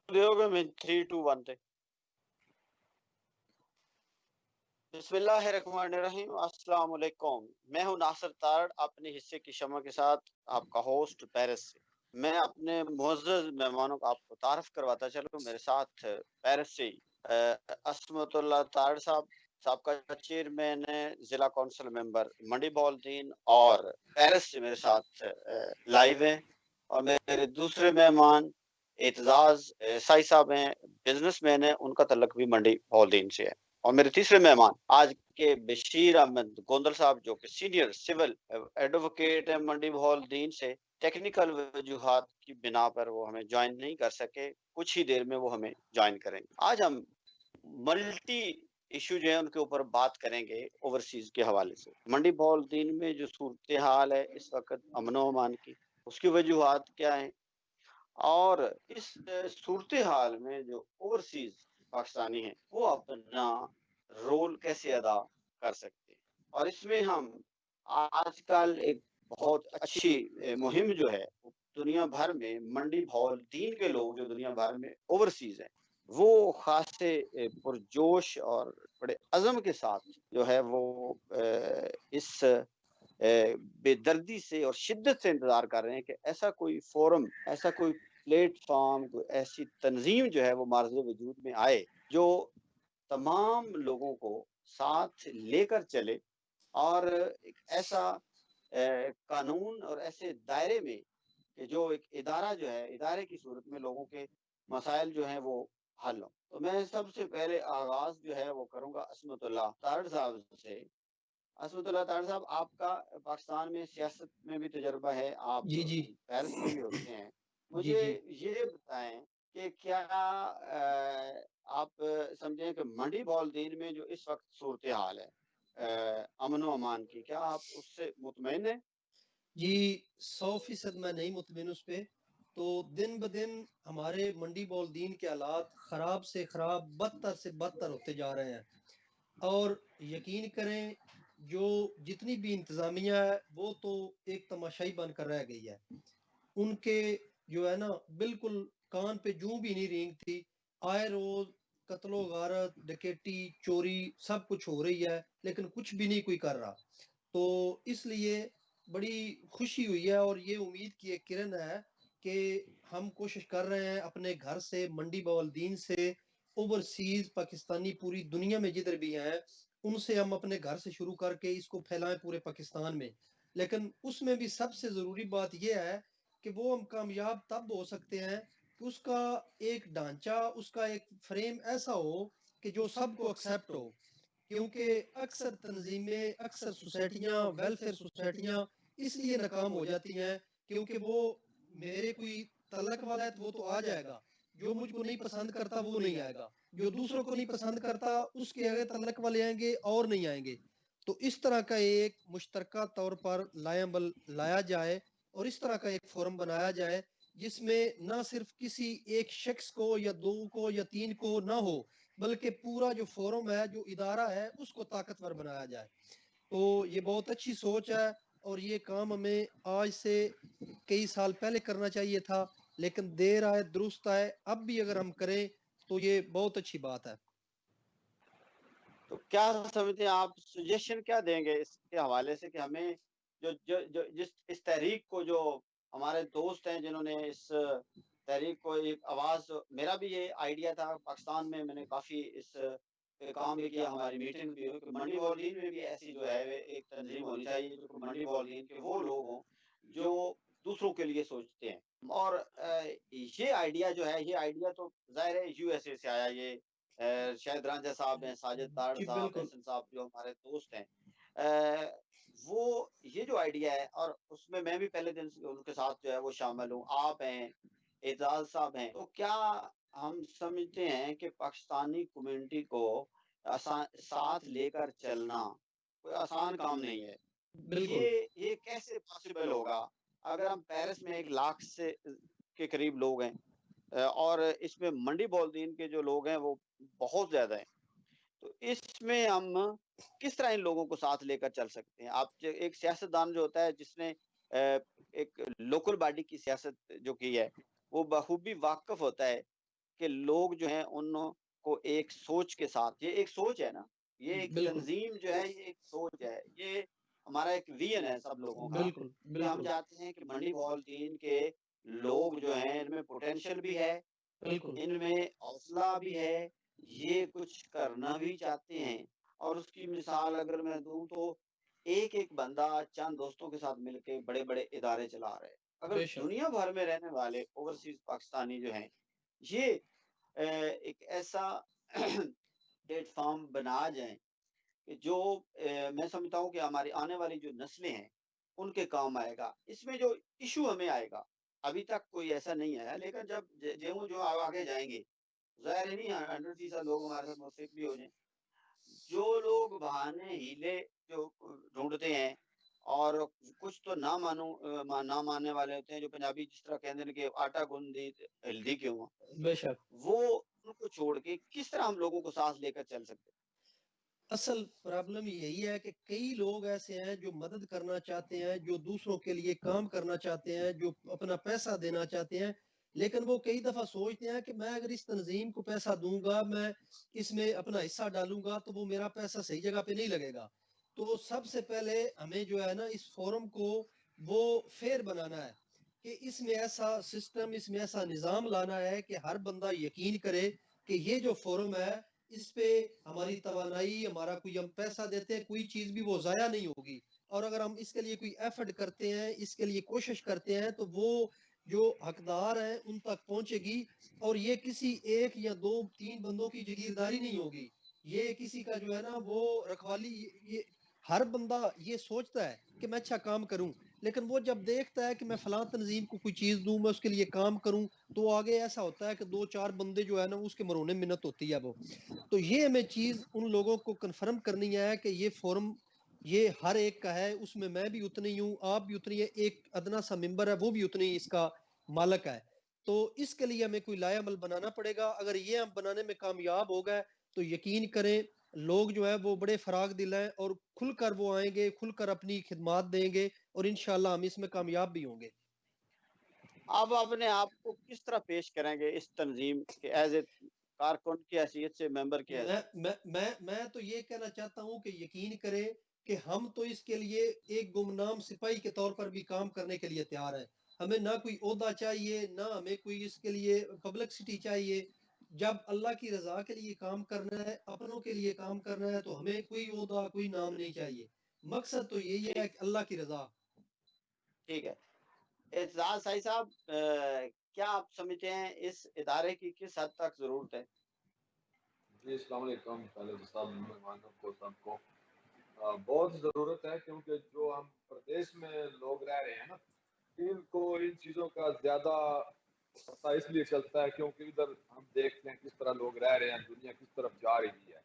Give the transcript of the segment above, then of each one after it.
दियोगे मैं 3 2 1 थे। बिस्मिल्लाहिर्रहमानिर्रहीम, अस्सलाम वालेकुम। मैं हूँ नासिर तारड़, अपने हिस्से की शम्मा के साथ आपका होस्ट पेरिस से। मैं अपने मुअज़्ज़ज़ मेहमानों को आपको तारुफ़ करवाता चलूँ। मेरे साथ पेरिस से असमतुल्लाह तारड़ साहब, साबका चेयरमैन है, ज़िला कौंसिल मेंबर मंडी बॉलदीन, और पेरिस से मेरे साथ लाइव हैं। और मेरे दूसरे मेहमान एतजाज़ साई साहब हैं, बिज़नेसमैन हैं, उनका तल्लुक भी मंडी बॉलदीन से है। और मेरे तीसरे मेहमान आज के बशीर अहमद गोंदल साहब, जो कि सीनियर सिविल एडवोकेट है मंडी बहौलदीन से। टेक्निकल वजूहात की बिना पर वो हमें ज्वाइन नहीं कर सके, कुछ ही देर में वो हमें ज्वाइन करेंगे। आज हम मल्टी इश्यू जो है उनके ऊपर बात करेंगे ओवरसीज के हवाले से। मंडी बहौलदीन में जो सूरत हाल है इस वक्त अमनो अमान की, उसकी वजूहात क्या है, और इस सूरत हाल में जो ओवरसीज पाकिस्तानी हैं वो अपना रोल कैसे अदा कर सकते हैं। और इसमें हम आजकल एक बहुत अच्छी मुहिम जो है दुनिया भर में मंडी बहौलदीन के लोग जो दुनिया भर में ओवरसीज हैं वो खासे पुरजोश और बड़े अज़म के साथ जो है वो इस बेदर्दी से और शिद्दत से इंतज़ार कर रहे हैं कि ऐसा कोई फ़ोरम, ऐसा कोई प्लेटफ़ॉर्म, कोई ऐसी तंज़ीम जो है वो मार्ज़ वजूद में आए, जो तमाम लोगों को साथ लेकर चले और एक ऐसा कानून और ऐसे दायरे में कि जो एक इदारा जो है, इदारे की सूरत में लोगों के मसाइल जो हैं वो हल हों। तो मैं सबसे पहले आगाज़ जो है वो करूँगा असमतुल्लाह तारड़ साहब से। असदुल्ला तारड़ साहब, आपका पाकिस्तान में सियासत में भी तजुर्बा है, आप जी, जी। पेरिस में भी होते हैं। जी, मुझे जी। ये बताएँ कि क्या आप समझें कि मंडी बॉलदीन में जो इस वक़्त सूरत-ए-हाल है अमन-ओ-अमान की, क्या आप उससे मुतमईन हैं? जी, 100% मैं नहीं मुतमिन उस पे। तो दिन-ब-दिन हमारे मंडी बॉलदीन के हालात ख़राब से ख़राब, बदतर से बदतर होते जा रहे हैं। और यकीन करें, जो जितनी भी इंतज़ामिया है, वो तो एक तमाशाई बनकर रह गई है। उनके जो है ना, बिल्कुल कान पे जूं भी नहीं रेंगती। आए रोज़ कत्लो-गारत, डकैती, चोरी सब कुछ हो रही है, लेकिन कुछ भी नहीं कोई कर रहा। तो इसलिए बड़ी खुशी हुई है और ये उम्मीद की एक किरण है कि हम कोशिश कर रहे हैं अपने घर से, मंडी बवालदीन से, ओवरसीज़ पाकिस्तानी पूरी दुनिया में जिधर भी हैं, उनसे हम अपने घर से शुरू करके इसको फैलाएँ पूरे पाकिस्तान में। लेकिन उसमें भी सबसे ज़रूरी बात ये है कि वो हम कामयाब तब हो सकते हैं कि उसका एक ढांचा, उसका एक फ्रेम ऐसा हो कि जो सबको एक्सेप्ट हो। क्योंकि अक्सर तंजीमें, अक्सर सोसाइटियाँ, वेलफेयर सोसाइटियाँ इसलिए नाकाम हो जाती हैं क्योंकि वो मेरे कोई तलक वाला है तो वो तो आ जाएगा, जो मुझको नहीं पसंद करता वो नहीं आएगा, जो दूसरों को नहीं पसंद करता उसके आगे तलक वाले आएँगे और नहीं आएँगे। तो इस तरह का एक मुश्तरका तौर पर लाएबल लाया जाए और इस तरह का एक फोरम बनाया जाए जिसमें ना सिर्फ किसी एक शख्स को या 2 को या 3 को ना हो, बल्कि पूरा जो फोरम है, जो इदारा है, उसको ताकतवर बनाया जाए। तो ये बहुत अच्छी सोच है और ये काम हमें आज से कई साल पहले करना चाहिए था, लेकिन देर आए दुरुस्त आए, अब भी अगर हम करें तो ये बहुत अच्छी बात है। तो क्या समझते हैं आप, सजेशन क्या देंगे इसके हवाले से कि हमें जो जो जो जिस इस तहरीक को, जो हमारे दोस्त हैं जिन्होंने इस तहरीक को एक आवाज़, मेरा भी ये आइडिया था पाकिस्तान में, मैंने काफ़ी इस पे काम भी किया, हमारी मीटिंग भी हुई कि मंडी बॉलदीन में भी ऐसी जो है वे एक तंज़ीम होनी चाहिए जो कि मंडी बॉलदीन के वो लोग हों जो दूसरों के लिए सोचते हैं। और ये आइडिया जो है, ये आइडिया तो ज़ाहिर है यूएसए से आया, ये शायद रांझा साहब हैं, साजिद तारड़ जी, साहब, बिल्कुल। एहसन साहब जो हमारे दोस्त हैं। अ, वो ये जो आइडिया है, और उसमें मैं भी पहले दिन से उनके साथ जो है वो शामिल हूँ, आप हैं, एजाज साहब हैं। तो क्या हम समझते हैं कि पाकिस्तानी कम्युनिटी को साथ लेकर चलना कोई आसान काम नहीं है। बिल्कुल। ये कैसे पॉसिबल होगा अगर हम पेरिस में 1 लाख से के करीब लोग हैं, और इसमें मंडी बॉलदीन के जो लोग हैं वो बहुत ज़्यादा हैं। तो इसमें हम किस तरह इन लोगों को साथ लेकर चल सकते हैं? आप एक सियासतदान जो होता है जिसने एक लोकल बॉडी की सियासत जो की है, वो बखूबी वाकिफ़ होता है कि लोग जो हैं उनको एक सोच के साथ, ये एक सोच है ना, ये एक बिल्कुल, तंज़ीम जो है, ये एक सोच है, ये हमारा एक विज़न है सब लोगों का बिल्कुल, कि हम बिल्कुल, चाहते हैं कि मंडी बॉल टीम के लोग जो हैं इनमें पोटेंशियल भी है, बिल्कुल, इनमें हौसला भी है, ये कुछ करना भी चाहते हैं। और उसकी मिसाल अगर मैं दूँ तो एक-एक बंदा चंद दोस्तों के साथ मिलके बड़े-बड़े इदारे चला रहे हैं। अगर बेशक, दुनिया भर में रहने वाले ओवरसीज़ पाकिस्तानी जो हैं, ये एक ऐसा प्लेटफ़ॉर्म बना जाएँ कि जो मैं समझता हूँ कि हमारी आने वाली जो नस्लें हैं, उनके काम आएगा। इसमें जो इश्यू हमें आएगा, अभी तक कोई ऐसा नहीं आया, लेकिन जब ज्यों जो आगे जाएँगे, ज़ाहिर है नहीं 100% लोग हमारे साथ मुत्फ़िक भी हो जाएँ। जो लोग बहाने हीले जो ढूँढते हैं और कुछ तो ना मानने वाले होते हैं, जो पंजाबी जिस तरह कहते हैं कि आटा गूँथ दी हिलदी क्यों आ? बेशक। वो उनको छोड़ के किस तरह हम लोगों को साथ लेकर चल सकते हैं? असल प्रॉब्लम यही है कि कई लोग ऐसे हैं जो मदद करना चाहते हैं, जो दूसरों के लिए काम करना चाहते हैं, जो अपना पैसा देना चाहते हैं, लेकिन वो कई दफ़ा सोचते हैं कि मैं अगर इस तंज़ीम को पैसा दूँगा, मैं इसमें अपना हिस्सा डालूँगा, तो वो मेरा पैसा सही जगह पे नहीं लगेगा। तो सबसे पहले हमें जो है ना इस फ़ोरम को वो फ़ेयर बनाना है कि इसमें ऐसा सिस्टम, इसमें ऐसा निज़ाम लाना है कि हर बंदा यकीन करे कि ये जो फ़ोरम है इस पे हमारी तवानाई, हमारा कोई हम पैसा देते हैं, कोई चीज़ भी वो ज़ाया नहीं होगी। और अगर हम इसके लिए कोई एफर्ट करते हैं, इसके लिए कोशिश करते हैं, तो वो जो हकदार हैं, उन तक पहुँचेगी और ये किसी 1 या 2-3 बंदों की जागीरदारी नहीं होगी। ये किसी का जो है ना वो रखवाली ये हर बंदा ये सोचता है कि मैं अच्छा काम करूँ, लेकिन वो जब देखता है कि मैं फलाँ तंज़ीम को कोई चीज़ दूँ, मैं उसके लिए काम करूँ, तो आगे ऐसा होता है कि 2-4 बंदे जो है ना उसके मरोने मिन्नत होती है वो। तो ये हमें चीज़ उन लोगों को कन्फर्म करनी है कि ये फ़ोरम ये हर एक का है, उसमें मैं भी उतनी ही हूँ, आप भी उतनी है, एक अदना सा मेंबर है, वो भी उतनी ही इसका मालिक है। तो इसके लिए हमें कोई लाएअमल बनाना पड़ेगा, अगर ये हम बनाने में कामयाब हो गए, तो यकीन करें, लोग जो हैं वो बड़े फ़राग दिल हैं और खुलकर वो आएँगे, खुलकर अपनी खिदमात देंगे और इंशाअल्लाह हम इसमें कामयाब भी होंगे। आप अपने आप को किस तरह पेश करेंगे इस तंज़ीम के एज़ ए कारकुन की हैसियत से, मेंबर की हैसियत से? मैं तो ये कहना चाहता हूँ कि यकीन करें कि हम तो इसके लिए एक गुमनाम सिपाही के तौर पर भी काम करने के लिए तैयार हैं। हमें ना कोई ओहदा चाहिए, ना हमें कोई इसके लिए पब्लिसिटी चाहिए। जब अल्लाह की रज़ा के लिए काम करना है, अपनों के लिए काम करना है, तो हमें कोई ओहदा, कोई नाम नहीं चाहिए। मकसद तो यही है ठीक कि अल्लाह की रज़ा। ठीक है। एतजाज़ साई साहब क्या आप समझते हैं इस इदारे की किस हद तक ज़रूरत है? जी, अस्सलाम वालेकुम। पहले तो सब मेहमानों को सबको बहुत ज़रूरत है क्योंकि जो हम प्रदेश में लोग रह रहे हैं ना, इनको इन चीज़ों का ज़्यादा पता इसलिए चलता है क्योंकि इधर हम देखते हैं किस तरह लोग रह रहे हैं, दुनिया किस तरफ जा रही है।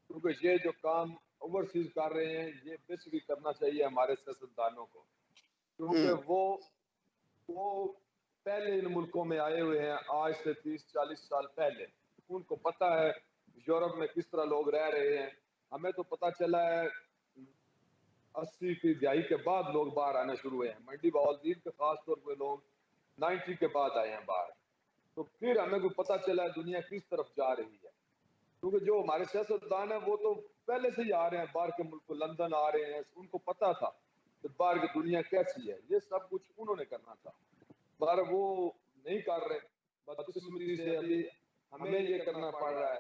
क्योंकि ये जो काम ओवरसीज़ कर रहे हैं, ये बेसिकली करना चाहिए हमारे सियासतदानों को क्योंकि हुँ, वो पहले इन मुल्कों में आए हुए हैं आज से 30-40 साल पहले। उनको पता है यूरोप में किस तरह लोग रह रहे हैं। हमें तो पता चला है 80 की दहाई के बाद लोग बाहर आना शुरू हुए हैं। मंडी बहाउद्दीन के खास तौर पे लोग 90 के बाद आए हैं बाहर। तो फिर हमें को पता चला दुनिया किस तरफ जा रही है। क्योंकि जो हमारे सियासतदान है वो तो पहले से ही आ रहे हैं बाहर के मुल्क, लंदन आ रहे हैं, उनको पता था कि बाहर की दुनिया कैसी है। ये सब कुछ उन्होंने करना था, पर वो नहीं कर रहे। बदकिस्मती से अभी हमें ये करना पड़ रहा है।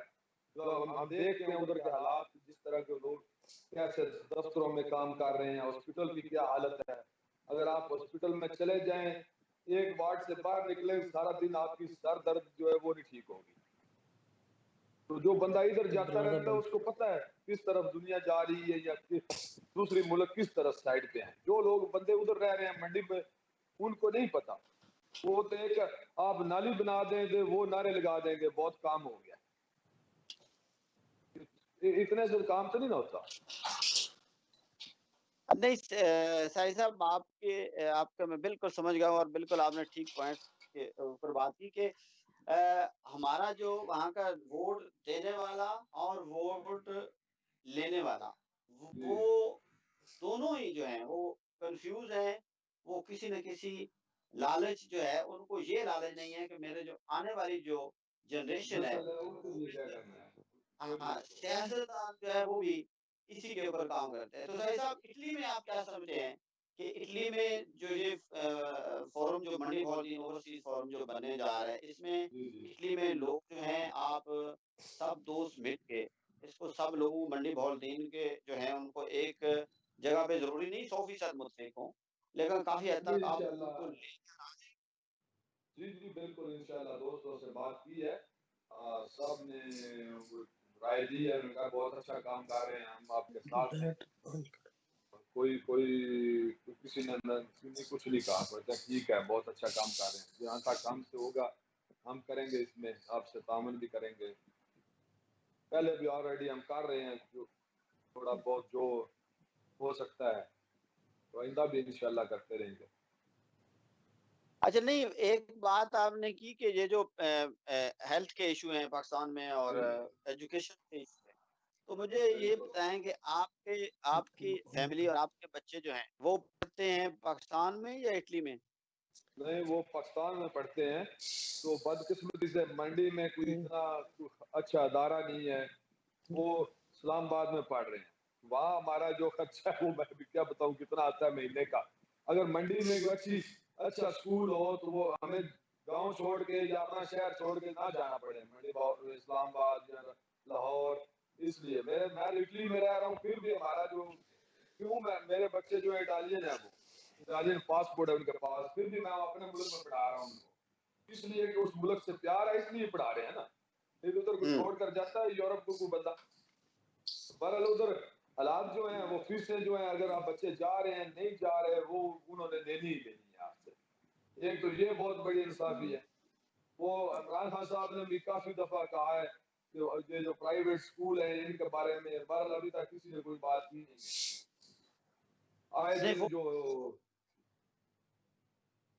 जो हम देखते हैं उधर के हालात, जिस तरह के लोग कैसे दफ्तरों में काम कर रहे हैं, हॉस्पिटल की क्या हालत है। अगर आप हॉस्पिटल में चले जाएं, एक वार्ड से बाहर निकले, सारा दिन आपकी सर दर्द जो है वो नहीं ठीक होगी। तो जो बंदा इधर जाता दरवाज़ा रहता है बंद। उसको पता है किस तरफ दुनिया जा रही है या दूसरी मुल्क किस तरफ साइड पे है। जो लोग बंदे उधर रह रहे हैं मंडी में, उनको नहीं पता। वो तो एक आप नाली बना दें तो वो नारे लगा देंगे बहुत काम हो गया। इतने से काम तो नहीं ना होता। नहीं साहिल साहब आपका मैं बिल्कुल समझ गया हूँ और बिल्कुल आपने ठीक पॉइंट के ऊपर बात की कि हमारा जो वहाँ का वोट देने वाला और वोट लेने वाला, जी वो दोनों ही जो हैं वो कन्फ्यूज़ हैं, वो किसी न किसी लालच जो है उनको ये लालच नहीं है कि मेरे जो आने वाली जो जनरेशन है नस्ल है, उनके लिए क्या करना है? कोई हाँ, सियासतदान जो है वो भी इसी के ऊपर काम करते हैं। तो भाई साहब इटली में आप क्या समझते हैं कि इटली में जो ये फोरम जो मंडी मॉलडीन ओवरसीज फोरम जो बनने जा रहा है, इसमें जी, जी। इटली में लोग जो हैं आप सब दोस्त मिल के इसको सब लोगों मंडी मॉलडीन के जो हैं उनको एक जगह पे ज़रूरी नहीं 100% मुत्फिक हों, लेकिन काफ़ी हद जी, तक आप इंशाल्लाह। उनको जी, जी, बिल्कुल इंशाल्लाह दोस्तों से बात की है। सब ने वो राय दी है, उन्होंने कहा बहुत अच्छा काम कर रहे हैं, हम आपके साथ हैं। कोई कोई किसी ने कुछ नहीं कहा, बोलते हैं ठीक है बहुत अच्छा काम कर रहे हैं, जहाँ तक हमसे होगा हम करेंगे, इसमें आपसे तामन भी करेंगे। पहले भी ऑलरेडी हम कर रहे हैं, जो थोड़ा बहुत जो हो सकता है, तो आइंदा भी इंशाल्लाह करते रहेंगे। अच्छा नहीं, एक बात आपने की कि ये जो हेल्थ के इशू हैं पाकिस्तान में और जी, एजुकेशन के इशू हैं, तो मुझे ये बिल्कुल। बताएं कि आपके आपकी फैमिली और आपके बच्चे जो हैं वो पढ़ते हैं पाकिस्तान में या इटली में? नहीं, वो पाकिस्तान में पढ़ते हैं, तो बदकिस्मती से मंडी में कोई इतना अच्छा अदारा नहीं है, वो इस्लामाबाद में पढ़ रहे हैं। वहाँ हमारा जो खर्चा है वो मैं भी क्या बताऊँ कितना आता है महीने का। अगर मंडी में कोई अच्छा स्कूल हो तो वो हमें गाँव छोड़ के या अपना शहर छोड़ के ना जाना पड़े, मंडी इस्लामाबाद या लाहौर। इसलिए मैं इटली में रह रहा हूँ, फिर भी हमारा जो क्यों मैं मेरे बच्चे जो है इटालियन है, वो इटालियन पासपोर्ट है उनके पास, फिर भी मैं अपने मुल्क में पढ़ा रहा हूँ उनको, इसलिए कि उस मुल्क से प्यार है, इसलिए पढ़ा रहे हैं ना। फिर उधर को छोड़ कर जाता है यूरोप को कोई बंदा, बहरहाल उधर हालात जो हैं वो फीसें जो हैं, अगर आप बच्चे जा रहे हैं नहीं जा रहे वो उन्होंने लेनी ही लेनी है आपसे। एक तो ये बहुत बड़ी इंसाफी है। वो इमरान खान साहब ने भी काफी दफा कहा है कि ये जो प्राइवेट स्कूल है इनके बारे में, बहरहाल अभी तक किसी ने कोई बात की नहीं है। आए नहीं दिन वो जो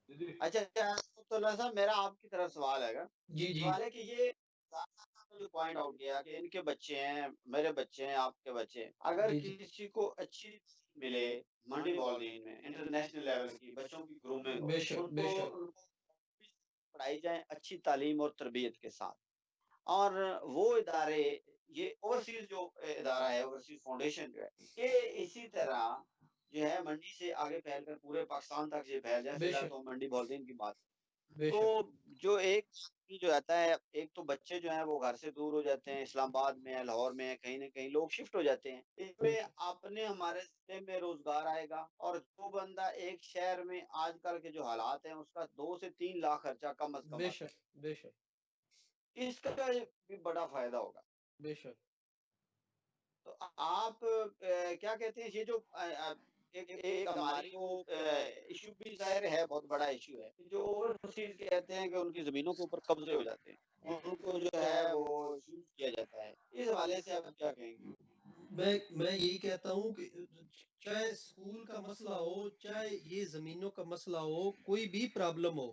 जी, अच्छा अच्छा, तो साहब मेरा आपकी तरफ सवाल है, जी जी सवाल है कि ये आपने जो पॉइंट आउट किया कि इनके बच्चे हैं, मेरे बच्चे हैं, आपके बच्चे हैं, अगर जी जी किसी को अच्छी मिले मंडी बॉलडीन में इंटरनेशनल लेवल की बच्चों की ग्रूमिंग हो, बेशक बेशक उनको पढ़ाई जाए अच्छी तालीम और तरबियत के साथ, और वो इदारे ये ओवरसीज जो इदारा है ओवरसीज फाउंडेशन जो है ये इसी तरह जो है मंडी से आगे फैल कर पूरे पाकिस्तान तक ये फैल जाए। फिलहाल बेशक तो मंडी बॉलडीन की बात, तो बेशक जो एक आदमी जो आता है, एक तो बच्चे जो हैं वो घर से दूर हो जाते हैं, इस्लामाबाद में है, लाहौर में है, कहीं न कहीं लोग शिफ्ट हो जाते हैं। इसमें अपने हमारे ज़िले में रोज़गार आएगा, और जो बंदा एक शहर में आजकल के जो हालात हैं उसका 2 से 3 लाख खर्चा कम से कम आता बेशक है। बेशक इसका भी बड़ा फ़ायदा होगा। बेशक तो आप क्या कहते हैं ये जो एक एक हमारी वो इश्यू भी ज़ाहिर है बहुत बड़ा इश्यू है। जो ओवरसीज़ कहते हैं कि उनकी ज़मीनों के ऊपर कब्ज़े हो जाते हैं। उनको जो है वो शूट किया जाता है। इस हवाले से आप क्या कहेंगे? मैं यही कहता हूँ कि चाहे स्कूल का मसला हो, चाहे ये जमीनों का मसला हो, कोई भी प्रॉब्लम हो,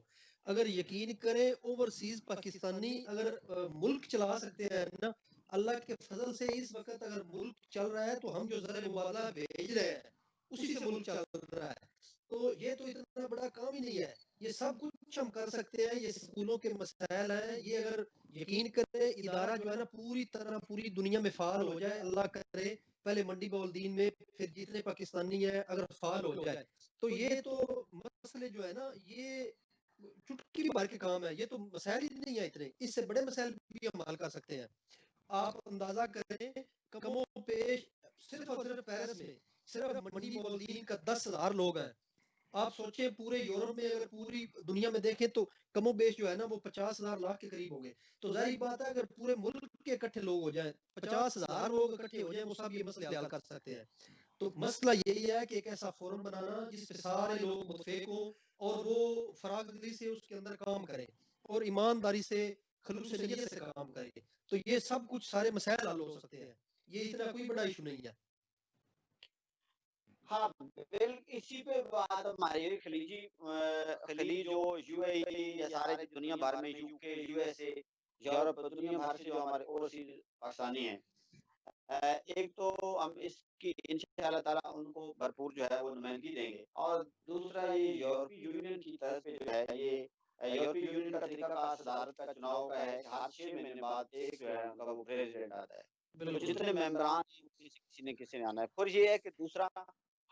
अगर यकीन करें ओवरसीज पाकिस्तानी अगर मुल्क चला सकते हैं ना, अल्लाह के फजल से इस वक्त अगर मुल्क चल रहा है तो हम जो ज़र मुबादला भेज रहे हैं उसी से मुल्क चल रहा है। तो ये तो इतना बड़ा काम ही नहीं है, ये सब कुछ हम कर सकते हैं। ये स्कूलों के मसाइल हैं, ये अगर यकीन करें इदारा जो है ना पूरी तरह पूरी दुनिया में फाल हो जाए, अल्लाह करे पहले मंडी बॉलदीन में, फिर जितने पाकिस्तानी है अगर फाल हो जाए, तो ये तो मसले जो है ना ये चुटकी भर के काम है। ये तो मसाइल ही नहीं है इतने, इससे बड़े मसाइल भी हम हल कर सकते हैं। आप अंदाजा करें कमो पेश सिर्फ और सिर्फ पेरिस में सिर्फ मंडी बॉलदीन का 10,000 लोग हैं। आप सोचें पूरे यूरोप में अगर पूरी दुनिया में देखें तो कमो बेश जो है ना वो 50,000 लाख के करीब होंगे। तो जाहिर बात है अगर पूरे मुल्क के इकट्ठे लोग हो जाएं, 50,000 लोग इकट्ठे हो जाएं, वो सब ये मसले हल कर सकते हैं। तो मसला यही है कि एक ऐसा फोरम बनाना जिस पे सारे लोग मुतफिक हों और वो फराग दिली से उसके अंदर काम करें और ईमानदारी से खलूस नीयत से काम करें, तो ये सब कुछ सारे मसाइल हल हो सकते हैं। ये इतना कोई बड़ा इशू नहीं है। हाँ, इसी पे बात हमारी है खलीज जो यूएई या सारे दुनिया भर में यूके, यूएसए, यूरोप दुनिया भर से जो हमारे ओवरसीज़ पाकिस्तानी हैं, एक तो हम इसकी इंशाअल्लाह ताला उनको भरपूर जो है वो नुमाइंदगी देंगे, और दूसरा ये यूरोपीय यूनियन की तरफ से जो है ये यूरोपीय यूनियन का तरीकाकार सदारत का चुनाव का है, हर 6 महीने बाद एक जो है उनका वो प्रेसिडेंट आता है। तो बिल्कुल जितने मेंबरान हैं किसी ने आना है। फिर ये है कि दूसरा,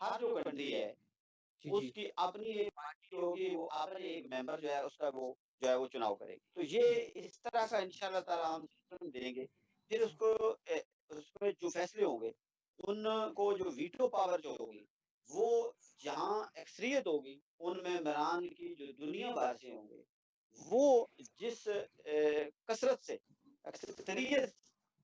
हर जो कंट्री है जी जी उसकी अपनी एक पार्टी होगी, वो अपने एक मेंबर जो है उसका वो जो है वो चुनाव करेगी। तो ये इस तरह का इंशाअल्लाह ताला हम सिस्टम देंगे। फिर उसको उसमें जो फैसले होंगे, उनको जो वीटो पावर जो होगी, वो जहाँ अक्सरियत होगी, उन मेंबरान की जो दुनिया भर से होंगे, वो जिस कसरत से अक्सरियत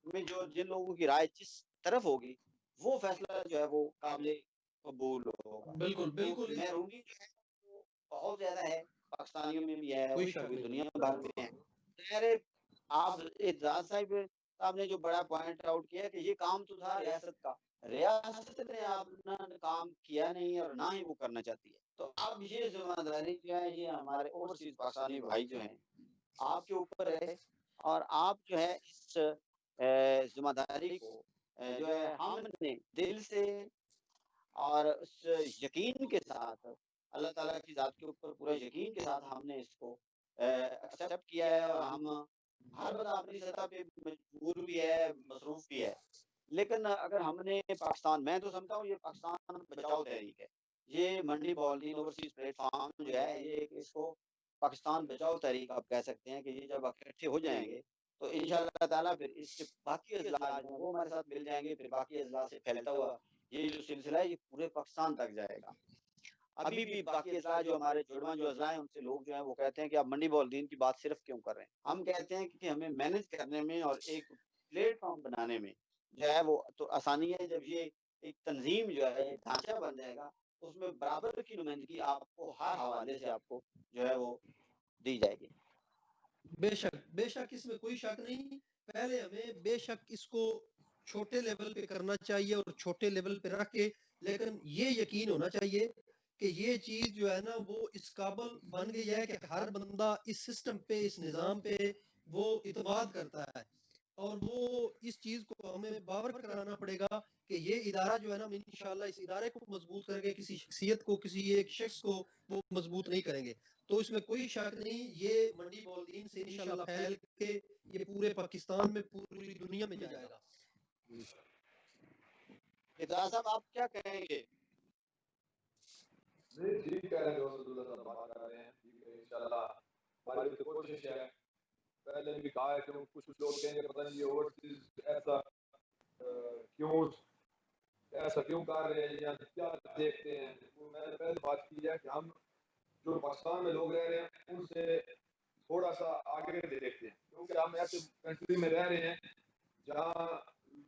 में जो जिन लोगों की राय जिस तरफ होगी, वो फैसला जो है वो काबिल कबूल होगा। बिल्कुल तो बिल्कुल महरूमी जो है वो बहुत ज़्यादा है, पाकिस्तानियों में भी है कोई और शक पूरी नहीं। दुनिया भर में है। ज़ाहिर है, आप एजाज़ साहब ने जो बड़ा पॉइंट आउट किया कि ये काम तो था रियासत का। रियासत ने अपना काम किया नहीं और ना ही वो करना चाहती है। तो अब ये ज़िम्मेदारी जो है ये हमारे ओवरसीज़ पाकिस्तानी भाई जो हैं, आपके ऊपर है और आप जो है इस ज़िम्मेदारी को जो है हमने दिल से और उस यकीन के साथ, अल्लाह ताला की ज़ात के ऊपर पूरे यकीन के साथ हमने इसको एक्सेप्ट किया है और हम हर बंदा अपनी सतह पे मजबूर भी है, मसरूफ़ भी है। लेकिन अगर हमने पाकिस्तान, मैं तो समझता हूँ ये पाकिस्तान बचाओ तहरीक है। ये मंडी बॉल्दीन ओवरसीज़ प्लेटफ़ॉर्म जो है, ये एक इसको पाकिस्तान बचाओ तहरीक आप कह सकते हैं कि ये जब इकट्ठे हो जाएँगे, तो इंशाअल्लाह ताला फिर इसके बाकी अज़ला जो हैं वो हमारे साथ मिल जाएँगे, फिर बाकी अज़ला से फैलता हुआ ये जो सिलसिला है ये पूरे पाकिस्तान तक जाएगा। अभी भी बाकी अज़ला जो हमारे जुड़वां जो अज़ला हैं उनसे लोग जो हैं वो कहते हैं कि आप मंडी बॉल्दीन की बात सिर्फ़ क्यों कर रहे हैं? हम कहते हैं कि हमें मैनेज करने में और एक प्लेटफ़ॉर्म बनाने में जो है वो तो आसानी है। जब ये एक तंज़ीम जो है, एक ढाँचा बन जाएगा, उसमें बराबर की नुमाइंदगी आपको हर हवाले से आपको जो है वो दी जाएगी। बेशक बेशक इसमें कोई शक नहीं। पहले हमें बेशक इसको छोटे लेवल पे करना चाहिए और छोटे लेवल पे रख के, लेकिन ये यकीन होना चाहिए कि ये चीज जो है ना वो इस काबिल बन गई है कि हर बंदा इस सिस्टम पे, इस निज़ाम पे वो इत्माद करता है और वो इस चीज को हमें बावर कराना पड़ेगा कि ये इदारा जो है ना, हम इंशाल्लाह इस इदारे को मजबूत करेंगे, किसी शख्सियत को, किसी एक शख्स को वो मजबूत नहीं करेंगे। तो इसमें कोई शक नहीं, ये मंडी बॉल्दीन से इंशाल्लाह फैल के ये पूरे पाकिस्तान में, पूरी दुनिया में जाएगा। इजाज़ साहब आप क्या कहेंगे? नहीं, ठीक कह रहे हैं दोस्त अब्दुल्ला साहब, बात कर रहे हैं, ठीक है इंशाल्लाह हमारी तो कोशिश है। पहले भी कहा है कि कुछ लोग कहेंगे पता नहीं ये ओवरसीज क्यों ऐसा क्यों कर रहे हैं या क्या देखते हैं। तो मैंने पहले बात की है कि हम जो पाकिस्तान में लोग रह रहे हैं उनसे थोड़ा सा आगे देखते हैं, क्योंकि हम ऐसे कंट्री में रह रहे हैं जहाँ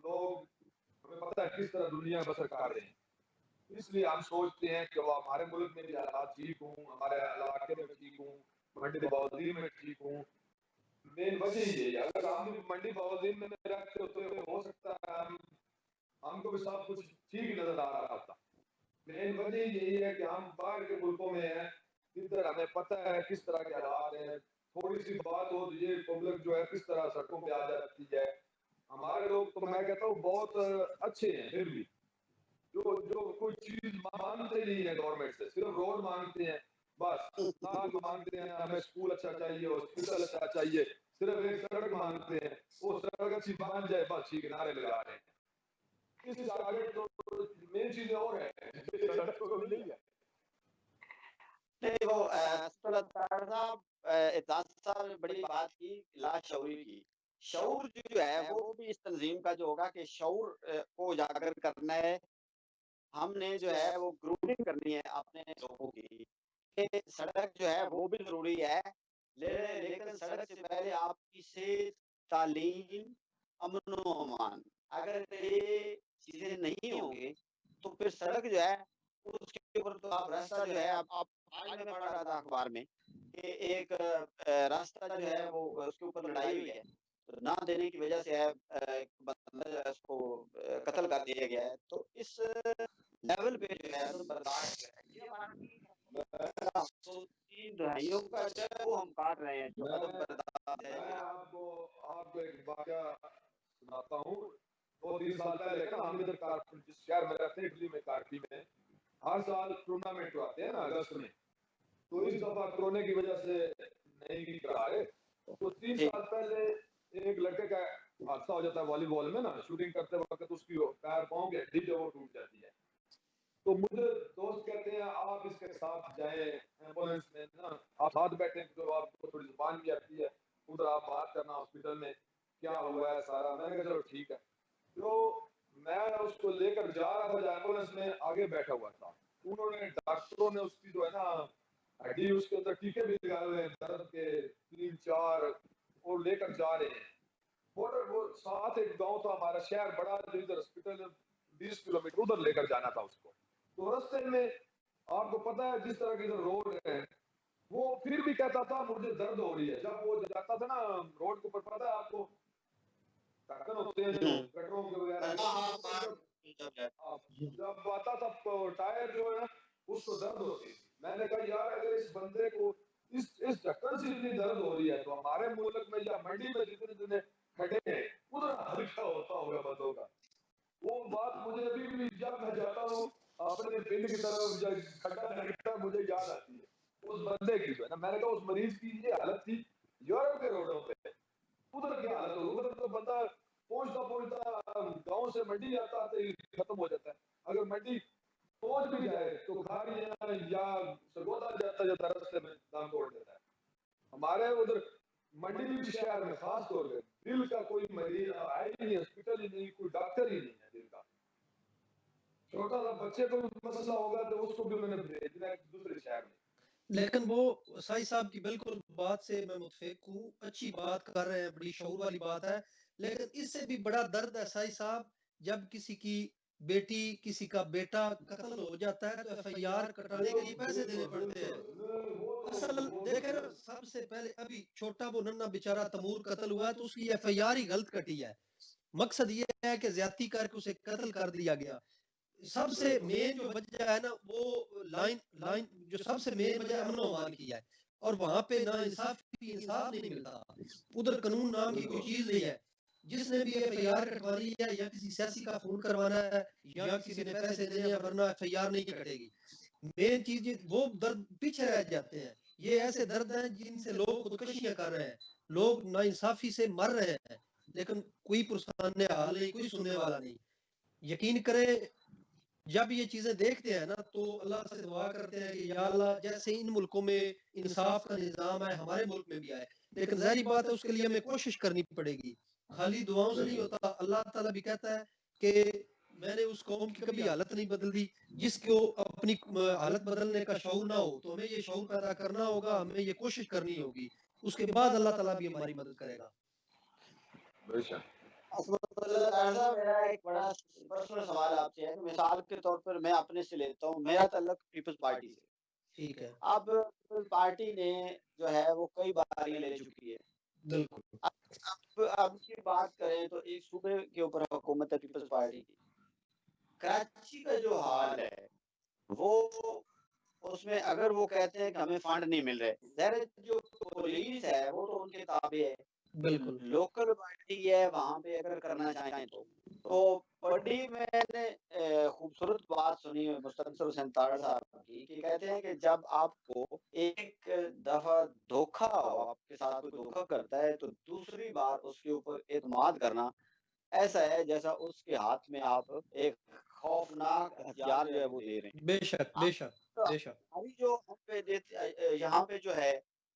लोग, हमें पता है किस तरह दुनिया बसर कर रहे हैं। इसलिए हम सोचते हैं कि वो हमारे मुल्क में भी हालात ठीक हों, हमारे इलाके में ठीक हों, मंडी बहाउद्दीन में ठीक हों। मेन वजह ये है, अगर हम भी मंडी बहाउद्दीन में रहते होते हो सकता है हमको भी सब कुछ ठीक नजर आ रहा था। मेन वजह यही है कि हम बाहर के मुल्कों में हैं, इधर हमें पता है किस तरह के हालात हैं। थोड़ी सी बात हो तो ये पब्लिक जो है किस तरह सड़कों पे आ जाती है। हमारे लोग तो मैं कहता हूँ बहुत अच्छे हैं, फिर भी जो जो कोई चीज मांगते नहीं है गवर्नमेंट से, सिर्फ रोड मांगते हैं बस। ना कोई मांगते हैं हमें स्कूल अच्छा चाहिए, हॉस्पिटल अच्छा चाहिए, सिर्फ एक सड़क मांगते हैं, वो सड़क अच्छी बन जाए बस, ठीक नारे लगा रहे हैं। इससे आगे तो मेन चीजें और है, सड़क तो नहीं है। नहीं वो असदुल्ला साहब एजाज साहब ने बड़ी बात की लाशऊरी की। शऊर जो है वो भी इस तंजीम का जो होगा कि शऊर को उजागर करना है। हमने जो है वो ग्रूमिंग करनी है अपने लोगों की कि सड़क जो है वो भी ज़रूरी है। लेकिन सड़क से पहले आपकी सेहत, तालीम, अमन-ओ-अमान, अगर ये चीज़ें नहीं होंगी तो फिर सड़क जो है उसके ऊपर तो आप रास्ता जो है आप आज मैं पढ़ रहा था अखबार में कि एक रास्ता जो है वो उसके ऊपर लड़ाई हुई है। तो ना देने की वजह से है एक बंदा जो है उसको कत्ल कर दिया गया है। तो इस लेवल पे जो है तो बर्दाश्त जो है ये हमारा तो 3 दहाइयों का जो है वो हम काट रहे हैं जो अदम बर्दाश्त है। मैं आपको आपको एक वाकया सुनाता हूँ। 2-3 साल पहले का हम इधर जिस शहर में रहते हैं इटली में, कार्पी में हर साल टूर्नामेंट आते हैं ना अगस्त में। तो इस दफा कोरोना की वजह से नहीं करा रहे। तो 3 जी साल पहले एक लड़के का हादसा हो जाता है वॉलीबॉल में ना, शूटिंग करते वक्त उसकी पैर पाँव की हड्डी जो वो टूट जाती है। तो मुझे दोस्त कहते हैं आप इसके साथ जाएं एम्बुलेंस में ना, आप साथ बैठे तो आपको थोड़ी जुबान भी आती है, उधर आप बात करना हॉस्पिटल में क्या हुआ है सारा। मैंने कहा चलो ठीक है। तो मैं उसको लेकर जा रहा था एम्बुलेंस में, आगे बैठा हुआ था। उन्होंने डॉक्टरों ने उसकी जो है ना हड्डी उसके अंदर टीके भी लगाए हुए हैं दर्द के 3-4 और लेकर जा रहे हैं। और वो साथ एक गांव था हमारा, शहर बड़ा, इधर हॉस्पिटल 20 किलोमीटर उधर लेकर जाना था उसको। तो रास्ते में आपको पता है जिस तरह की जो रोड है, वो फिर भी कहता था मुझे दर्द हो रही है। जब वो जाता था ना रोड के ऊपर, पता है आपको ढक्कन होते हैं जो पेट्रोल के वगैरह के, हाँ उसके हाँ ऊपर जब आता था टायर जो है उसको दर्द होती थी। मैंने कहा यार अगर इस बंदे को इस ढक्कन से इतनी दर्द हो रही है तो हमारे मुल्क में या मंडी में जितने जितने खड़े हैं उधर हल्का होता होगा बंदों का। वो बात मुझे अभी भी जब मैं जाता हूँ अपने पिंड की तरफ जब खड्डा लगता है मुझे याद आती है उस बंदे की जो है ना। मैंने कहा उस मरीज की ये हालत थी यूरोप के रोडों पे, उधर क्या हालत हो, उधर तो बंदा पहुंचता पहुंचता गांव से मंडी आता तो खत्म हो जाता है। अगर मंडी पहुंच भी जाए तो खारियां या सरगोदा जाता जाता रास्ते में दाम तोड़ देता है। हमारे उधर मंडी शहर में खास तौर पे दिल का कोई मरीज आया ही नहीं, हॉस्पिटल ही नहीं, कोई डॉक्टर ही नहीं है दिल का। छोटा सा बच्चे को मसला होगा तो उसको भी उन्होंने भेजना है दूसरे शहर में। लेकिन वो साई साहब की बिल्कुल बात से मैं मुतफिक हूँ, अच्छी बात कर रहे हैं, बड़ी शऊर वाली बात है। लेकिन इससे भी बड़ा दर्द है साई साहब, जब किसी की बेटी किसी का बेटा कत्ल हो जाता है तो एफआईआर कटाने के लिए पैसे देने पड़ते हैं। असल देखे ना, सबसे पहले अभी छोटा वो नन्ना बेचारा तमूर कत्ल हुआ है तो उसकी एफआईआर ही गलत कटी है। मकसद ये है कि ज्यादती करके उसे कत्ल कर दिया गया। सबसे मेन जो वजह है ना, वो लाइन लाइन जो सबसे मेन वजह अमन अमान की है, और वहां पे ना इंसाफ नहीं मिलता। उधर कानून नाम की कोई चीज नहीं है। जिसने भी एफआईआर कटवानी है या किसी सियासी का खून करवाना है या किसी ने पैसे देने हैं, वरना एफआईआर नहीं कटेगी। मेन चीज वो दर्द पीछे रह जाते हैं। ये ऐसे दर्द हैं जिनसे लोग खुदकशियां कर रहे हैं, लोग नाइंसाफी से मर रहे हैं, लेकिन कोई पुरसाने हाल नहीं, कोई सुनने वाला नहीं। यकीन करें, जब ये चीजें देखते हैं ना तो अल्लाह से दुआ करते हैं कि या अल्लाह जैसे इन मुल्कों में इंसाफ का निजाम है हमारे मुल्क में भी आए। लेकिन जाहिर बात है उसके लिए हमें कोशिश करनी पड़ेगी, खाली दुआओं से नहीं होता। अल्लाह ताला भी कहता है कि मैंने उस कौम की कभी हालत नहीं बदल दी जिसको अपनी हालत बदलने का शऊर ना हो। तो हमें ये शऊर पैदा करना होगा, हमें ये कोशिश करनी होगी, उसके बाद अल्लाह ताला भी हमारी मदद करेगा। मेरा एक बड़ा पर्सनल सवाल आपसे है। मिसाल के तौर पर मैं अपने से लेता हूँ, मेरा ताल्लुक पीपल्स पार्टी से। ठीक है, अब पीपल्स पार्टी ने जो है वो कई बारियां ले चुकी है। बिल्कुल अब की बात करें तो एक सूबे के ऊपर हुकूमत है पीपल्स पार्टी की। कराची का जो हाल है वो, उसमें अगर वो कहते हैं कि हमें फंड नहीं मिल रहे, ज़ाहिर है जो पुलिस है वो तो उनके ताबे है, बिल्कुल लोकल पार्टी है वहाँ पे अगर करना चाहें तो बड़ी मैंने खूबसूरत बात सुनी है मुस्तनसर हुसैन ताड़ साहब की, कि कहते हैं कि जब आपको एक दफा धोखा हो, आपके साथ कोई धोखा करता है तो दूसरी बार उसके ऊपर एतमाद करना ऐसा है जैसा उसके हाथ में आप एक खौफनाक हथियार जो है वो दे रहे हैं। बेशक बेशक बेशक। अभी जो हम पे यहाँ पे जो है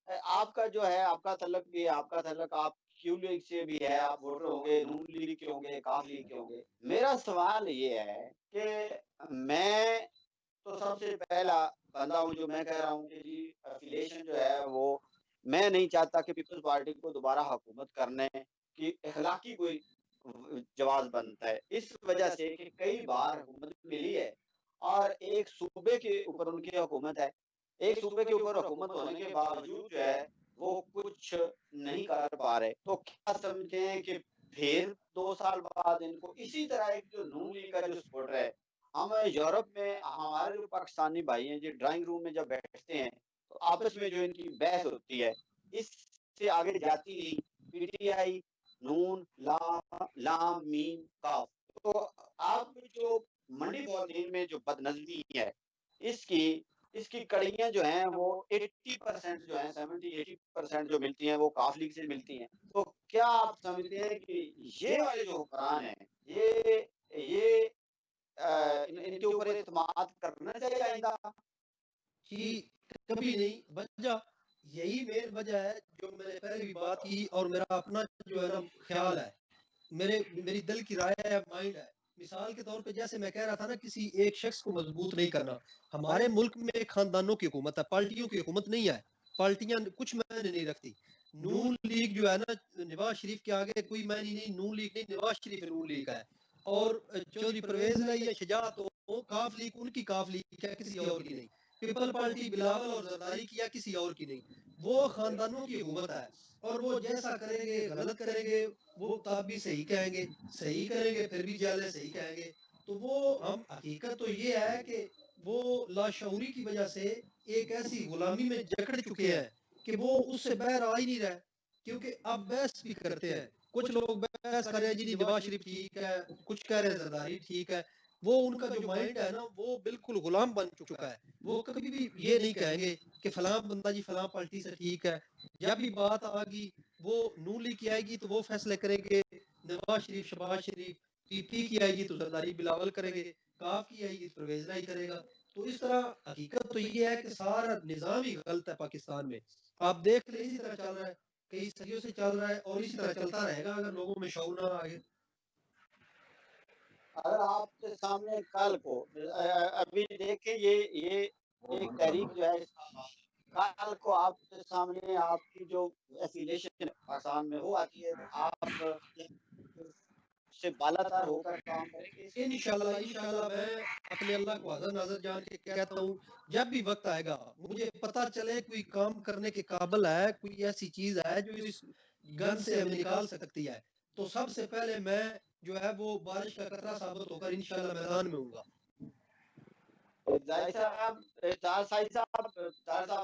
आपका जो है आपका तल्लक भी है, आपका तल्लक आप क्यू लीग से भी है, आप वोटर होंगे, नून लीग के होंगे, काफ लीग के होंगे। मेरा सवाल ये है कि मैं तो सबसे पहला बंदा हूँ जो मैं कह रहा हूँ कि जी एफिलिएशन जो है वो, मैं नहीं चाहता कि पीपल्स पार्टी को दोबारा हुकूमत करने की इखलाकी कोई जवाब बनता है, इस वजह से कि कई बार हुकूमत मिली है और एक सूबे के ऊपर उनकी हुकूमत है, एक सूबे के ऊपर हुकूमत होने के बावजूद जो है वो कुछ नहीं कर पा रहे। तो क्या समझते हैं कि फिर 2 साल बाद इनको इसी तरह एक जो नून लीग का जो सपोर्टर है, हम यूरोप में हमारे जो पाकिस्तानी भाई हैं जो ड्राइंग रूम में जब बैठते हैं तो आपस में जो इनकी बहस होती है इससे आगे जाती नहीं। पीटीआई नून लाम मीम काफ, तो आप जो मंडी बॉल में जो बदनज़मी है इसकी इसकी कड़ियाँ जो हैं वो 80% जो हैं 70-80% जो मिलती हैं वो काफ लीग से मिलती हैं। तो क्या आप समझते हैं कि ये वाले जो हुक्मरान हैं, ये इनके ऊपर एतमाद करना चाहिए आइंदा? जी, कभी नहीं। वजह यही मेन वजह है जो मैंने पहले भी बात की, और मेरा अपना जो है ना ख्याल है, मेरी दिल की राय है, माइंड है। मिसाल के तौर पे जैसे मैं कह रहा था ना, किसी एक शख्स को मजबूत नहीं करना। हमारे मुल्क में खानदानों की हुकूमत है, पार्टियों की हुकूमत नहीं है। पार्टियां कुछ मायने नहीं रखती। नून लीग जो है ना, नवाज शरीफ के आगे कोई मायने नहीं। नून लीग नहीं, नवाज शरीफ नून लीग है। और चौधरी परवेज नहीं या शजात हो, काफ लीग उनकी काफ लीग है, किसी और की नहीं। पीपल पार्टी बिलावल और जरदारी की या किसी और की नहीं। वो खानदानों की हुकूमत है, और वो जैसा करेंगे गलत करेंगे, वो तब भी सही कहेंगे, सही करेंगे फिर भी जाले सही कहेंगे। तो वो हम हकीकत तो ये है कि वो लाशऊरी की वजह से एक ऐसी गुलामी में जकड़ चुके हैं कि वो उससे बाहर आ ही नहीं रहे। क्योंकि अब बहस भी करते हैं, कुछ लोग बहस कर रहे हैं जी नवाज शरीफ ठीक है, कुछ कह रहे हैं जरदारी ठीक है। वो उनका जो माइंड है ना, वो बिल्कुल गुलाम बन चुका है। वो कभी भी ये नहीं कहेंगे कि फलां बंदा जी फलां पार्टी से ठीक है। जब भी बात आगी, वो नून लीग की आएगी तो वो फैसले करेंगे, नवाज शरीफ शहबाज शरीफ। पीपी की आएगी तो जरदारी बिलावल करेंगे, काफ की आएगी तो परवेज राय करेगा। तो इस तरह हकीकत तो ये है कि सारा निजाम ही गलत है पाकिस्तान में। आप देख ले, इसी तरह चल रहा है, कई सदियों से चल रहा है, और इसी तरह चलता रहेगा अगर लोगों में शऊर ना आए। अगर आपके सामने कल को अभी देखिए ये एक तहरीक जो है कल को आपके सामने आपकी जो एफिलिएशन पाकिस्तान में वो आती है, तो आप से बालातर होकर काम करेंगे इसके लिए। इंशाल्लाह इंशाल्लाह मैं अपने अल्लाह को हाज़िर नाज़िर जान के कहता हूँ, जब भी वक्त आएगा, मुझे पता चले कोई काम करने के काबिल है, कोई ऐसी चीज है जो इस गन से हमें निकाल सकती है, तो सबसे पहले मैं जो है वो बारिश का कतरा साबित होकर इंशाल्लाह मैदान में हूँगा। जाहिर साहब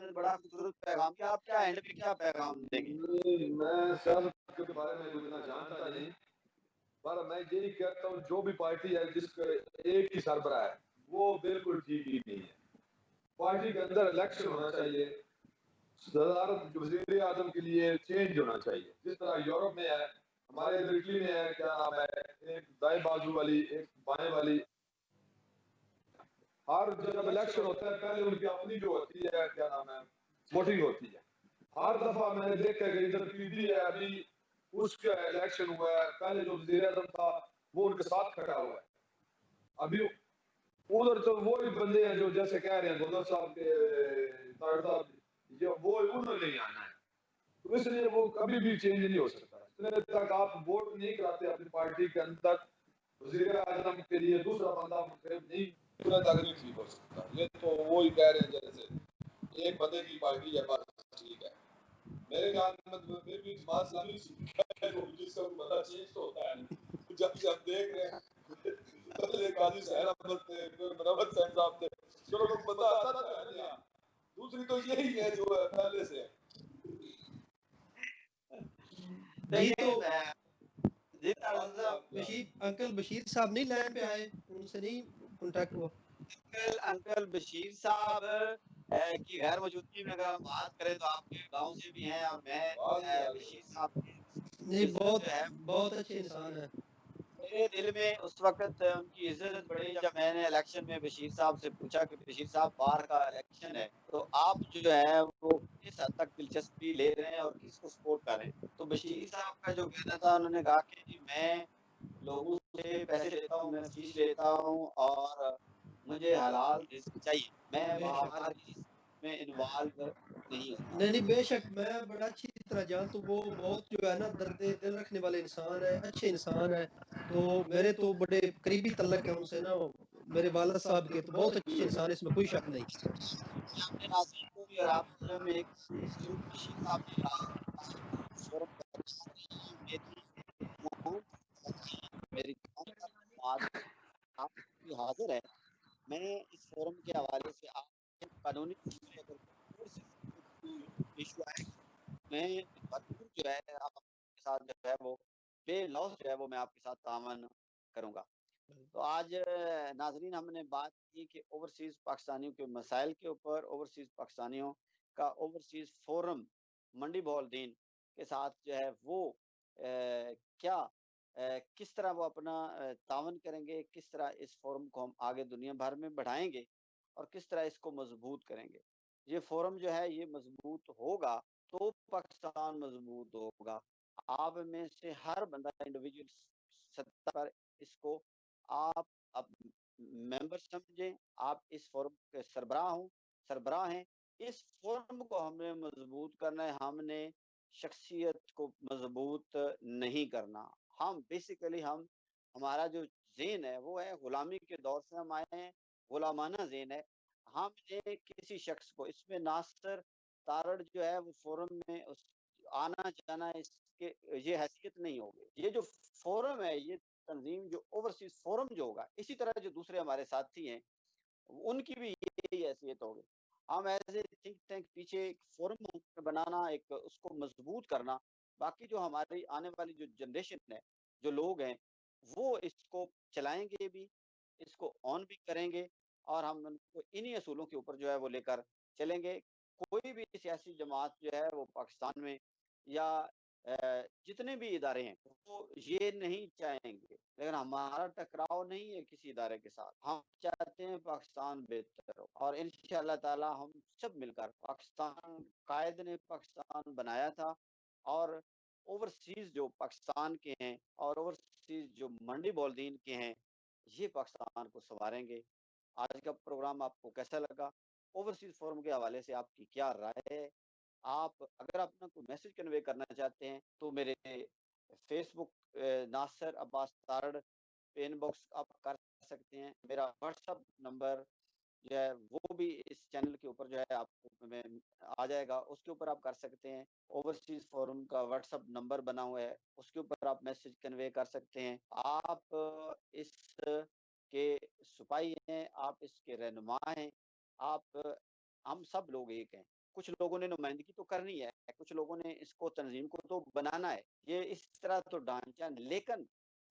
ने बड़ा खूबसूरत पैगाम किया। आप क्या एंड पे क्या पैगाम देंगे? मैं सियासत के बारे में कुछ इतना जानता नहीं, पर मैं यही कहता हूँ जो भी पार्टी है जिसका एक ही सरबराह है वो बिल्कुल ठीक ही नहीं है। पार्टी के अंदर इलेक्शन होना चाहिए, सदारत वजीर आजम के लिए चेंज होना चाहिए, जिस तरह यूरोप में है, हमारे इधर इटली में है, क्या नाम है, एक दाएं बाजू वाली एक बाएं वाली। हर जब इलेक्शन होता है पहले उनकी अपनी जो होती है क्या नाम है वोटिंग होती है। हर दफा मैंने देखा कि इधर पीडी है, अभी उसका इलेक्शन हुआ है, पहले जो वजीर आजम था वो उनके साथ खड़ा हुआ है। अभी उधर तो वो ही बंदे हैं जो जैसे कह रहे हैं गोदर साहब के साहब, ये वो उन्होंने नहीं आना है, तो इसलिए वो कभी भी चेंज नहीं हो सकता। जितने तक आप वोट नहीं कराते अपनी पार्टी के अंदर वजीर आजम के लिए दूसरा बंदा मुंतखब नहीं, पूरा तक नहीं ठीक हो सकता। ये तो वो ही कह रहे हैं जैसे एक बंदे की पार्टी है बस ठीक है। मेरे ख्याल में फिर भी जमात इस्लामी जिसका बंदा चेंज तो होता है। जब से हम देख रहे हैं पहले काजी सहर अहमद थे, फिर मनावत सैन साहब थे, चलो लोग बंदा आता था नया। दूसरी तो यही है जो पहले से है। जी तो जी साहब, बशीर अंकल बशीर साहब नहीं लाइन पे आए, उनसे नहीं कांटेक्ट हुआ। अंकल बशीर साहब की गैर मौजूदगी में अगर हम बात करें तो आपके गांव से भी हैं, और मैं बशीर साहब की नहीं, इज्जत जो है बहुत अच्छे इंसान है। मेरे दिल में उस वक्त उनकी इज्जत बढ़ी जब मैंने इलेक्शन में बशीर साहब से पूछा कि बशीर साहब बाहर का इलेक्शन है तो आप जो है वो किस हद तक दिलचस्पी ले रहे हैं और किसको सपोर्ट कर रहे हैं। तो बशीर साहब का जो कहना था, उन्होंने कहा कि जी मैं लोगों से पैसे लेता हूँ, मैं फीस लेता हूँ और मुझे हलाल रिस्क चाहिए, मैं बाहर की में इन्वॉल्व नहीं होता। नहीं नहीं, बेशक मैं बड़ा अच्छी तरह जानता हूँ, वो बहुत जो है ना दर्द दिल रखने वाले इंसान है, अच्छे इंसान है। तो मेरे तो बड़े करीबी तल्लक है उनसे ना, मेरे वालिद साहब के, तो बहुत अच्छे इंसान है, इसमें कोई शक नहीं। अपने नाज़रीन को भी और आप में एक बशीर साहब ने कहा फोरम मेरी आपकी हाजिर है। मैं इस फोरम के हवाले से आप कानूनी इशू आए, मैं भरपूर जो है आपके साथ जो है वो बेलौस जो है वो मैं आपके साथ तामन करूंगा। तो आज नाजरीन हमने बात की कि ओवरसीज पाकिस्तानियों के मसाइल के ऊपर, ओवरसीज पाकिस्तानियों का ओवरसीज फोरम मंडी बहाउद्दीन के साथ जो है वो क्या किस तरह वो अपना तावन करेंगे, किस तरह इस फोरम को हम आगे दुनिया भर में बढ़ाएंगे और किस तरह इसको मजबूत करेंगे। ये फोरम जो है ये मजबूत होगा तो पाकिस्तान मजबूत होगा। आप में से हर बंदा इंडिविजुअल सत्ता पर इसको आप अब मेंबर समझें, आप इस फोरम के सरबराह हैं। इस फोरम को हमने मजबूत करना है, हमने शख्सियत को मजबूत नहीं करना। हम बेसिकली हमारा जो ज़हन है वो है गुलामी के दौर से हम आए हैं, गुलामाना ज़हन है। हमने किसी शख्स को इसमें नासिर तारड़ जो है वो फोरम में उस आना जाना इसके ये हैसियत नहीं होगी। ये जो फोरम है ये तंजीम जो ओवरसीज फोरम जो होगा, इसी तरह जो दूसरे हमारे साथी हैं उनकी भी यही हैसियत होगी। हम एज ए थिंक टैंक पीछे एक फोरम बनाना, एक उसको मजबूत करना, बाकी जो हमारी आने वाली जो जनरेशन है, जो लोग हैं, वो इसको चलाएंगे भी, इसको ऑन भी करेंगे और हम उनको इन्हीं असूलों के ऊपर जो है वो लेकर चलेंगे। कोई भी सियासी जमात जो है वो पाकिस्तान में या जितने भी इदारे हैं वो ये नहीं चाहेंगे, लेकिन हमारा टकराव नहीं है किसी इदारे के साथ। हम चाहते हैं पाकिस्तान बेहतर हो और इंशाअल्लाह ताला हम सब मिलकर, पाकिस्तान कायद ने पाकिस्तान बनाया था और ओवरसीज जो पाकिस्तान के हैं और ओवरसीज जो मंडी बॉलदीन के हैं, ये पाकिस्तान को संवारेंगे। आज का प्रोग्राम आपको कैसा लगा? ओवरसीज फोरम के हवाले से आपकी क्या राय है? आप अगर अपना कोई मैसेज कन्वे करना चाहते हैं तो मेरे फेसबुक नासिर अब्बास तारड़ पे इनबॉक्स आप कर सकते हैं। मेरा व्हाट्सअप नंबर जो है वो भी इस चैनल के ऊपर जो है आपको में आ जाएगा, उसके ऊपर आप कर सकते हैं। ओवरसीज फोरम का व्हाट्सअप नंबर बना हुआ है, उसके ऊपर आप मैसेज कन्वे कर सकते हैं। आप इसके सिपाही हैं, आप इसके रहनुमा हैं, आप हम सब लोग एक हैं। कुछ लोगों ने नुमाइंदगी तो करनी है, कुछ लोगों ने इसको तंजीम को तो बनाना है। ये इस तरह तो ढांचा, लेकिन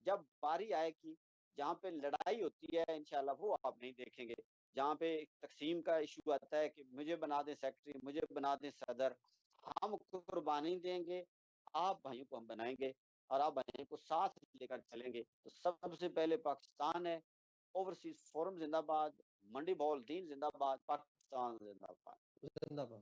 जब बारी आएगी जहाँ पे लड़ाई होती है इंशाल्लाह वो आप नहीं देखेंगे। जहाँ पे तकसीम का इशू आता है कि मुझे बना दें सेक्रेटरी, मुझे बना दें सदर, हम कुर्बानी देंगे, आप भाइयों को हम बनाएंगे और आप भाइयों को साथ लेकर चलेंगे। तो सबसे पहले पाकिस्तान है, ओवरसीज फोरम जिंदाबाद, मंडी बहाउद्दीन जिंदाबाद, पाकिस्तान जिंदाबाद। जिंदाबाद।